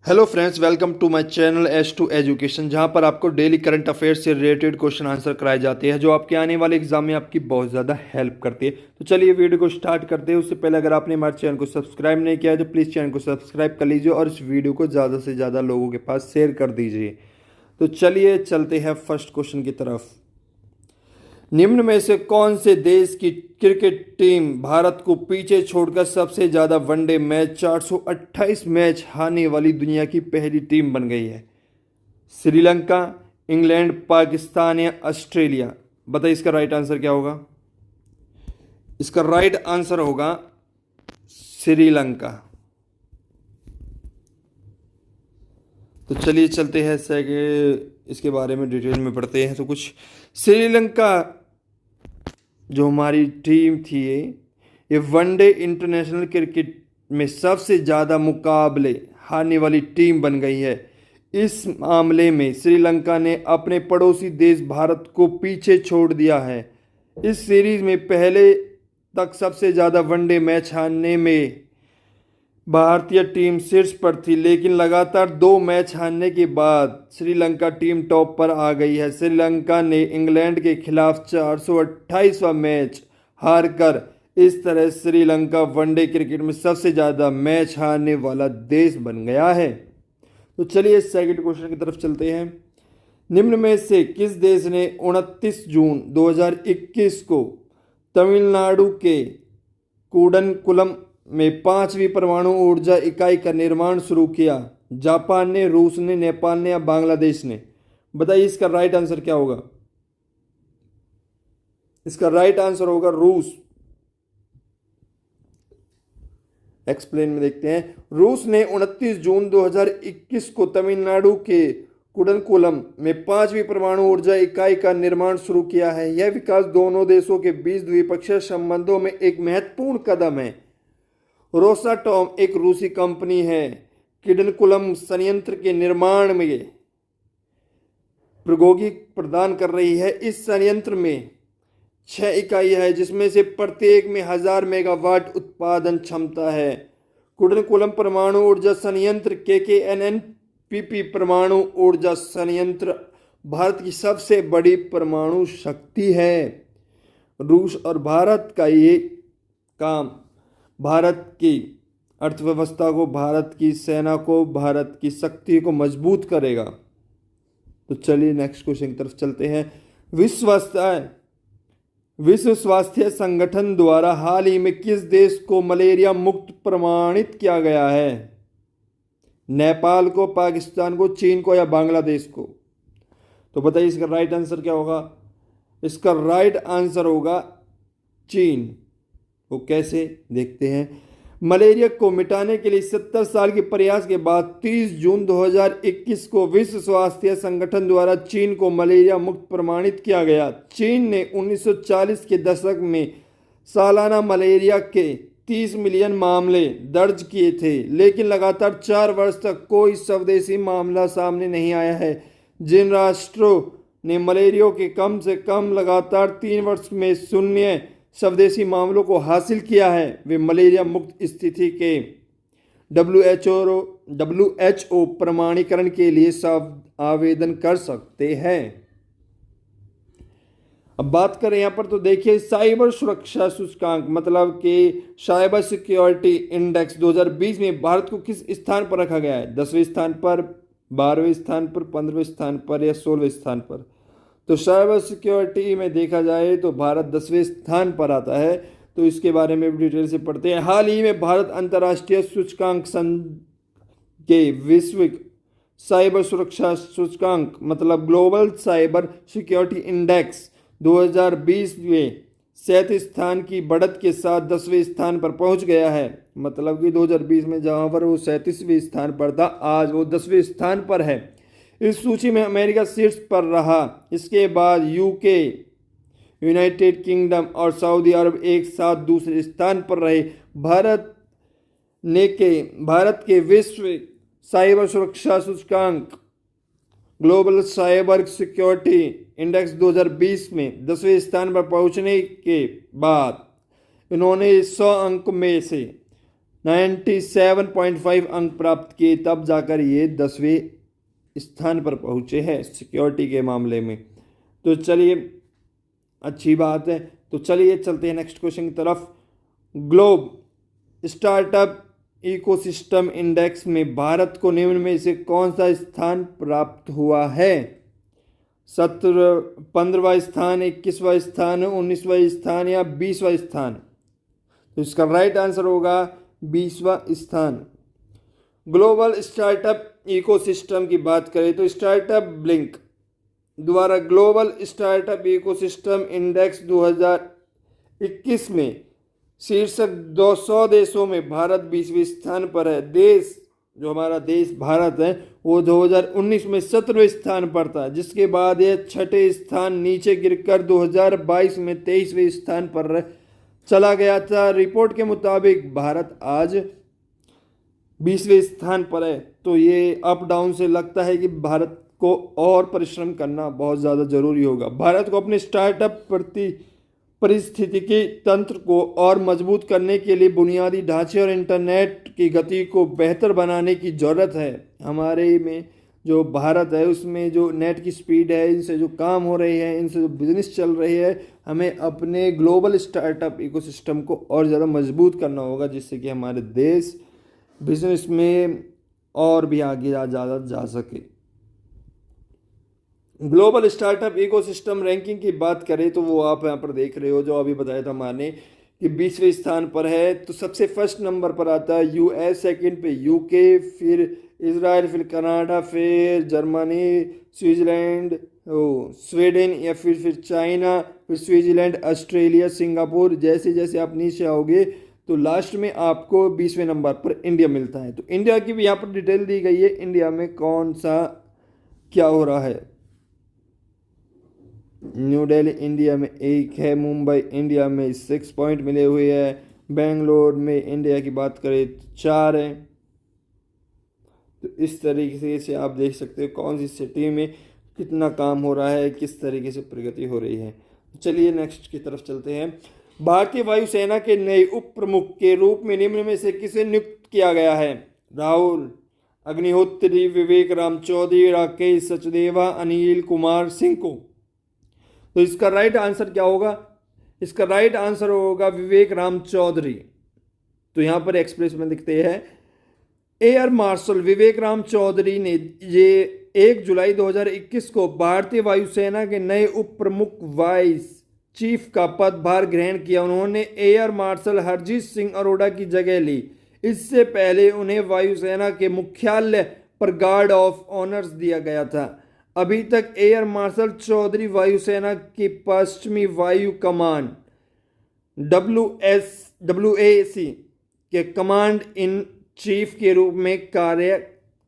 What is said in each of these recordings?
Hello friends, welcome to my channel S two Education, जहां पर आपको डेली करंट अफेयर्स से रिलेटेड क्वेश्चन आंसर कराए जाते हैं जो आपके आने वाले एग्जाम में आपकी बहुत ज़्यादा हेल्प करती है। तो चलिए वीडियो को स्टार्ट करते हैं। उससे पहले अगर आपने हमारे चैनल को सब्सक्राइब नहीं किया है तो प्लीज़ चैनल को सब्सक्राइब कर लीजिए और इस वीडियो को ज़्यादा से ज़्यादा लोगों के पास शेयर कर दीजिए। तो चलिए चलते हैं फर्स्ट क्वेश्चन की तरफ। निम्न में से कौन से देश की क्रिकेट टीम भारत को पीछे छोड़कर सबसे ज्यादा वनडे मैच 428 मैच हारने वाली दुनिया की पहली टीम बन गई है? श्रीलंका, इंग्लैंड, पाकिस्तान या ऑस्ट्रेलिया? बताइए इसका राइट आंसर क्या होगा। इसका राइट आंसर होगा श्रीलंका। तो चलिए चलते हैं इसके बारे में डिटेल में पढ़ते हैं। तो कुछ श्रीलंका जो हमारी टीम थी ये वनडे इंटरनेशनल क्रिकेट में सबसे ज़्यादा मुकाबले हारने वाली टीम बन गई है। इस मामले में श्रीलंका ने अपने पड़ोसी देश भारत को पीछे छोड़ दिया है। इस सीरीज में पहले तक सबसे ज़्यादा वनडे मैच हारने में भारतीय टीम शीर्ष पर थी, लेकिन लगातार 2 मैच हारने के बाद श्रीलंका टीम टॉप पर आ गई है। श्रीलंका ने इंग्लैंड के खिलाफ 428वां मैच हारकर इस तरह श्रीलंका वनडे क्रिकेट में सबसे ज़्यादा मैच हारने वाला देश बन गया है। तो चलिए सेकंड क्वेश्चन की तरफ चलते हैं। निम्न में से किस देश ने 29 जून 2021 को तमिलनाडु के कूडनकुलम में 5वीं परमाणु ऊर्जा इकाई का निर्माण शुरू किया? जापान ने, रूस ने, नेपाल ने या बांग्लादेश ने? बताइए इसका राइट आंसर क्या होगा। इसका राइट आंसर होगा रूस। एक्सप्लेन में देखते हैं। रूस ने 29 जून 2021 को तमिलनाडु के कुडनकुलम में 5वीं परमाणु ऊर्जा इकाई का निर्माण शुरू किया है। यह विकास दोनों देशों के बीच द्विपक्षीय संबंधों में एक महत्वपूर्ण कदम है। रोसाटॉम एक रूसी कंपनी है। किडनकुलम संयंत्र के निर्माण में प्रौद्योगिकी प्रदान कर रही है। इस संयंत्र में 6 इकाइयां हैं, जिसमें से प्रत्येक में 1000 मेगावाट उत्पादन क्षमता है। कुडनकुलम परमाणु ऊर्जा संयंत्र KKNNPP परमाणु ऊर्जा संयंत्र भारत की सबसे बड़ी परमाणु शक्ति है। रूस और भारत का ये काम भारत की अर्थव्यवस्था को, भारत की सेना को, भारत की शक्ति को मजबूत करेगा। तो चलिए नेक्स्ट क्वेश्चन की तरफ चलते हैं। विश्व स्वास्थ्य संगठन द्वारा हाल ही में किस देश को मलेरिया मुक्त प्रमाणित किया गया है? नेपाल को, पाकिस्तान को, चीन को या बांग्लादेश को? तो बताइए इसका राइट आंसर क्या होगा। इसका राइट आंसर होगा चीन। वो कैसे, देखते हैं। मलेरिया को मिटाने के लिए 70 साल के प्रयास के बाद 30 जून 2021 को विश्व स्वास्थ्य संगठन द्वारा चीन को मलेरिया मुक्त प्रमाणित किया गया। चीन ने 1940 के दशक में सालाना मलेरिया के 30 मिलियन मामले दर्ज किए थे, लेकिन लगातार 4 वर्ष तक कोई स्वदेशी मामला सामने नहीं आया है। जिन राष्ट्रों ने मलेरिया के कम से कम लगातार 3 वर्ष में शून्य स्वदेशी मामलों को हासिल किया है, वे मलेरिया मुक्त स्थिति के WHO प्रमाणीकरण के लिए आवेदन कर सकते हैं। अब बात करें यहाँ पर, तो देखिए साइबर सुरक्षा सूचकांक मतलब कि साइबर सिक्योरिटी इंडेक्स 2020 में भारत को किस स्थान पर रखा गया है? 10वें स्थान पर, 12वें स्थान पर, 15वें स्थान पर या 16वें स्थान पर? तो साइबर सिक्योरिटी में देखा जाए तो भारत 10वें स्थान पर आता है। तो इसके बारे में भी डिटेल से पढ़ते हैं। हाल ही में भारत अंतर्राष्ट्रीय सूचकांक संघ के वैश्विक साइबर सुरक्षा सूचकांक मतलब ग्लोबल साइबर सिक्योरिटी इंडेक्स 2020 में 37 स्थान की बढ़त के साथ 10वें स्थान पर पहुंच गया है। मतलब कि 2020 में जहां पर वो 37वें स्थान पर था, आज वो 10वें स्थान पर है। इस सूची में अमेरिका शीर्ष पर रहा। इसके बाद यूके, यूनाइटेड किंगडम और सऊदी अरब एक साथ दूसरे स्थान पर रहे। भारत के विश्व साइबर सुरक्षा सूचकांक ग्लोबल साइबर सिक्योरिटी इंडेक्स 2020 में 10वें स्थान पर पहुंचने के बाद इन्होंने 100 अंक में से 97.5 अंक प्राप्त किए, तब जाकर ये 10वें स्थान पर पहुंचे हैं सिक्योरिटी के मामले में। तो चलिए, अच्छी बात है। तो चलिए चलते हैं नेक्स्ट क्वेश्चन की तरफ। ग्लोब स्टार्टअप इकोसिस्टम इंडेक्स में भारत को निम्न में से कौन सा स्थान प्राप्त हुआ है? 15वां स्थान, 21वां स्थान, 19वां स्थान या 20वां स्थान? तो इसका राइट आंसर होगा 20वां स्थान। ग्लोबल स्टार्टअप इकोसिस्टम की बात करें तो स्टार्टअप ब्लिंक द्वारा ग्लोबल स्टार्टअप इकोसिस्टम इंडेक्स 2021 में शीर्षक 200 देशों में भारत 20वें स्थान पर है। देश, जो हमारा देश भारत है, वो 2019 में 17वें स्थान पर था, जिसके बाद यह 6ठे स्थान नीचे गिरकर 2022 में 23वें स्थान पर चला गया था। रिपोर्ट के मुताबिक भारत आज 20वें स्थान पर है। तो ये अप डाउन से लगता है कि भारत को और परिश्रम करना बहुत ज़्यादा जरूरी होगा। भारत को अपने स्टार्टअप पारिस्थितिकी तंत्र को और मजबूत करने के लिए बुनियादी ढांचे और इंटरनेट की गति को बेहतर बनाने की ज़रूरत है। हमारे में जो भारत है उसमें जो नेट की स्पीड है, इनसे जो काम हो रहे हैं, इनसे जो बिजनेस चल रही है, हमें अपने ग्लोबल स्टार्टअप इकोसिस्टम को और ज़्यादा मजबूत करना होगा, जिससे कि हमारे देश बिजनेस में और भी आगे ज़्यादा जा सके। ग्लोबल स्टार्टअप इकोसिस्टम रैंकिंग की बात करें तो वो आप यहाँ पर देख रहे हो, जो अभी बताया था मैंने कि 20वें स्थान पर है। तो सबसे फर्स्ट नंबर पर आता है यूएस, सेकंड पे यूके, फिर इजराइल, फिर कनाडा, फिर जर्मनी, स्विट्जरलैंड, स्वीडन या फिर चाइना, फिर स्विट्जरलैंड, ऑस्ट्रेलिया, सिंगापुर। जैसे जैसे आप नीचे आओगे तो लास्ट में आपको 20वें नंबर पर इंडिया मिलता है। तो इंडिया की भी यहाँ पर डिटेल दी गई है, इंडिया में कौन सा क्या हो रहा है। न्यू दिल्ली इंडिया में 1 है, मुंबई इंडिया में 6 पॉइंट मिले हुए हैं, बेंगलोर में इंडिया की बात करें तो 4 है। तो इस तरीके से आप देख सकते हो कौन सी सिटी में कितना काम हो रहा है, किस तरीके से प्रगति हो रही है। चलिए नेक्स्ट की तरफ चलते हैं। भारतीय वायुसेना के नए उप प्रमुख के रूप में निम्न में से किसे नियुक्त किया गया है? राहुल अग्निहोत्री, विवेक राम चौधरी, राकेश सचदेवा, अनिल कुमार सिंह को। तो इसका राइट आंसर क्या होगा? इसका राइट आंसर होगा विवेक राम चौधरी। तो यहाँ पर एक्सप्रेस में लिखते हैं एयर मार्शल विवेक राम चौधरी ने ये 1 जुलाई 2021 को भारतीय वायुसेना के नए उप प्रमुख वाइस चीफ का पदभार ग्रहण किया। उन्होंने एयर मार्शल हरजीत सिंह अरोड़ा की जगह ली। इससे पहले उन्हें वायुसेना के मुख्यालय पर गार्ड ऑफ ऑनर्स दिया गया था। अभी तक एयर मार्शल चौधरी वायुसेना की पश्चिमी वायु कमान WAC के कमांड इन चीफ के रूप में कार्य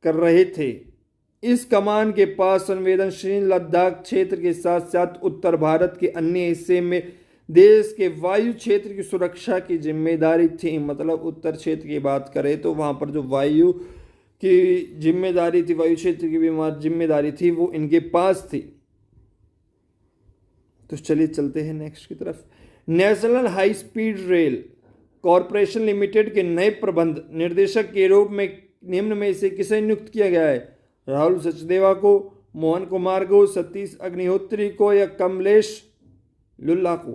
कर रहे थे। इस कमान के पास संवेदनशील लद्दाख क्षेत्र के साथ साथ उत्तर भारत के अन्य हिस्से में देश के वायु क्षेत्र की सुरक्षा की जिम्मेदारी थी। मतलब उत्तर क्षेत्र की बात करें तो वहाँ पर जो वायु की जिम्मेदारी थी, वायु क्षेत्र की भी जिम्मेदारी थी, वो इनके पास थी। तो चलिए चलते हैं नेक्स्ट की तरफ। National high speed rail corporation limited के नए प्रबंध निदेशक के रूप में निम्न में से किसे नियुक्त किया गया है? राहुल सचदेवा को, मोहन कुमार को, सतीश अग्निहोत्री को या कमलेश लुल्ला को?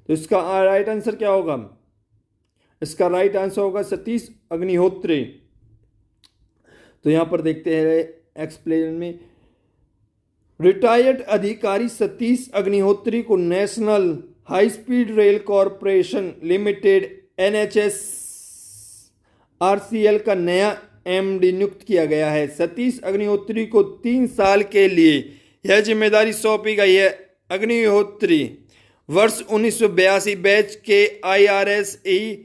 तो इसका राइट आंसर क्या होगा? इसका राइट आंसर होगा सतीश अग्निहोत्री। तो यहां पर देखते हैं एक्सप्लेन में, रिटायर्ड अधिकारी सतीश अग्निहोत्री को national high speed rail corporation limited NHSRCL का नया MD नियुक्त किया गया है। सतीश अग्निहोत्री को 3 साल के लिए यह जिम्मेदारी सौंपी गई है। अग्निहोत्री वर्ष 1982 बैच के IRSE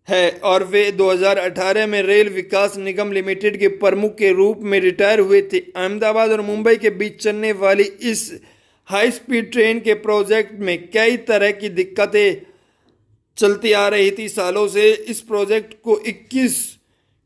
है और वे 2018 में रेल विकास निगम लिमिटेड के प्रमुख के रूप में रिटायर हुए थे। अहमदाबाद और मुंबई के बीच चलने वाली इस हाई स्पीड ट्रेन के प्रोजेक्ट में कई तरह की दिक्कतें चलती आ रही थी सालों से। इस प्रोजेक्ट को 21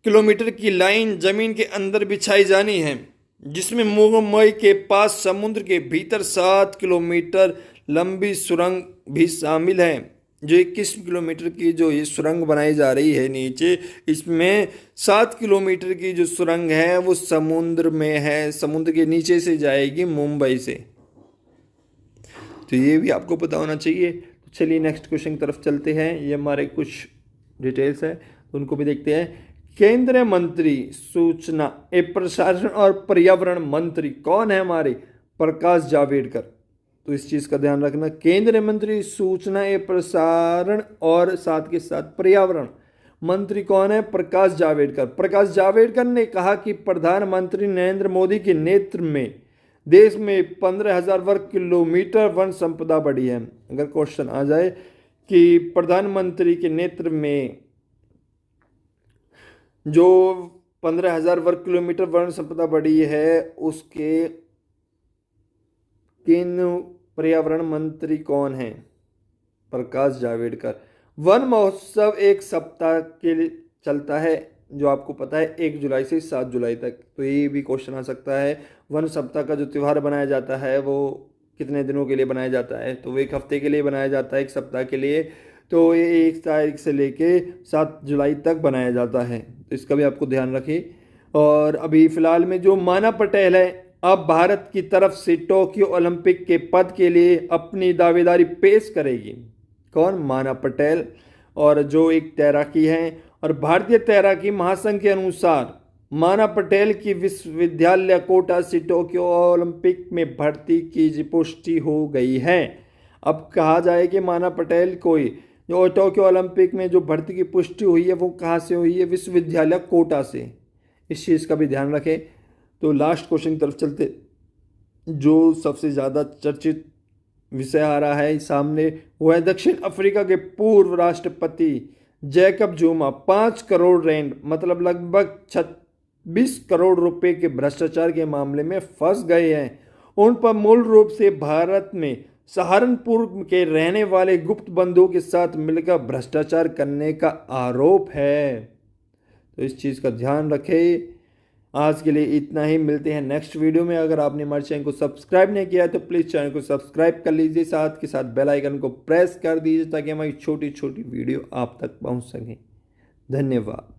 किलोमीटर की लाइन जमीन के अंदर बिछाई जानी है, जिसमें मुंबई के पास समुद्र के भीतर 7 किलोमीटर लंबी सुरंग भी शामिल है। जो 21 किलोमीटर की जो ये सुरंग बनाई जा रही है नीचे, इसमें 7 किलोमीटर की जो सुरंग है वो समुद्र में है, समुद्र के नीचे से जाएगी मुंबई से। तो ये भी आपको पता होना चाहिए। तो चलिए नेक्स्ट क्वेश्चन की तरफ चलते हैं। ये हमारे कुछ डिटेल्स है तो उनको भी देखते हैं। केंद्रीय मंत्री सूचना एवं प्रसारण और पर्यावरण मंत्री कौन है हमारे? प्रकाश जावड़ेकर। तो इस चीज का ध्यान रखना, केंद्रीय मंत्री सूचना एवं प्रसारण और साथ के साथ पर्यावरण मंत्री कौन है? प्रकाश जावड़ेकर। प्रकाश जावड़ेकर ने कहा कि प्रधानमंत्री नरेंद्र मोदी के नेतृत्व में देश में 15,000 वर्ग किलोमीटर वन संपदा बढ़ी है। अगर क्वेश्चन आ जाए कि प्रधानमंत्री के नेतृत्व में जो 15,000 वर्ग किलोमीटर वन संपदा बढ़ी है, उसके केंद्रीय पर्यावरण मंत्री कौन है? प्रकाश जावड़ेकर। वन महोत्सव एक सप्ताह के लिए चलता है, जो आपको पता है 1 जुलाई से 7 जुलाई तक। तो ये भी क्वेश्चन आ सकता है, वन सप्ताह का जो त्यौहार बनाया जाता है वो कितने दिनों के लिए बनाया जाता है? तो वो 1 हफ्ते के लिए बनाया जाता है, 1 सप्ताह के लिए। तो ये 1 तारीख से लेके 7 जुलाई तक बनाया जाता है, तो इसका भी आपको ध्यान रखें। और अभी फिलहाल में जो माना पटेल है, अब भारत की तरफ से टोक्यो ओलंपिक के पद के लिए अपनी दावेदारी पेश करेगी। कौन? माना पटेल। और जो एक तैराकी है, और भारतीय तैराकी महासंघ के अनुसार माना पटेल की विश्वविद्यालय कोटा से टोक्यो ओलंपिक में भर्ती की पुष्टि हो गई है। अब कहा जाए कि माना पटेल को जो टोक्यो ओलंपिक में जो भर्ती की पुष्टि हुई है वो कहाँ से हुई है? विश्वविद्यालय कोटा से। इस चीज़ का भी ध्यान रखें। तो लास्ट क्वेश्चन की तरफ चलते, जो सबसे ज़्यादा चर्चित विषय आ रहा है सामने, वो है दक्षिण अफ्रीका के पूर्व राष्ट्रपति जैकब जुमा 5 करोड़ रैंड मतलब लगभग 26 करोड़ रुपए के भ्रष्टाचार के मामले में फंस गए हैं। उन पर मूल रूप से भारत में सहारनपुर के रहने वाले गुप्त बंधुओं के साथ मिलकर भ्रष्टाचार करने का आरोप है। तो इस चीज़ का ध्यान रखें। आज के लिए इतना ही, मिलते हैं नेक्स्ट वीडियो में। अगर आपने हमारे चैनल को सब्सक्राइब नहीं किया तो प्लीज़ चैनल को सब्सक्राइब कर लीजिए, साथ के साथ बेल आइकन को प्रेस कर दीजिए ताकि हमारी छोटी छोटी वीडियो आप तक पहुंच सकें। धन्यवाद।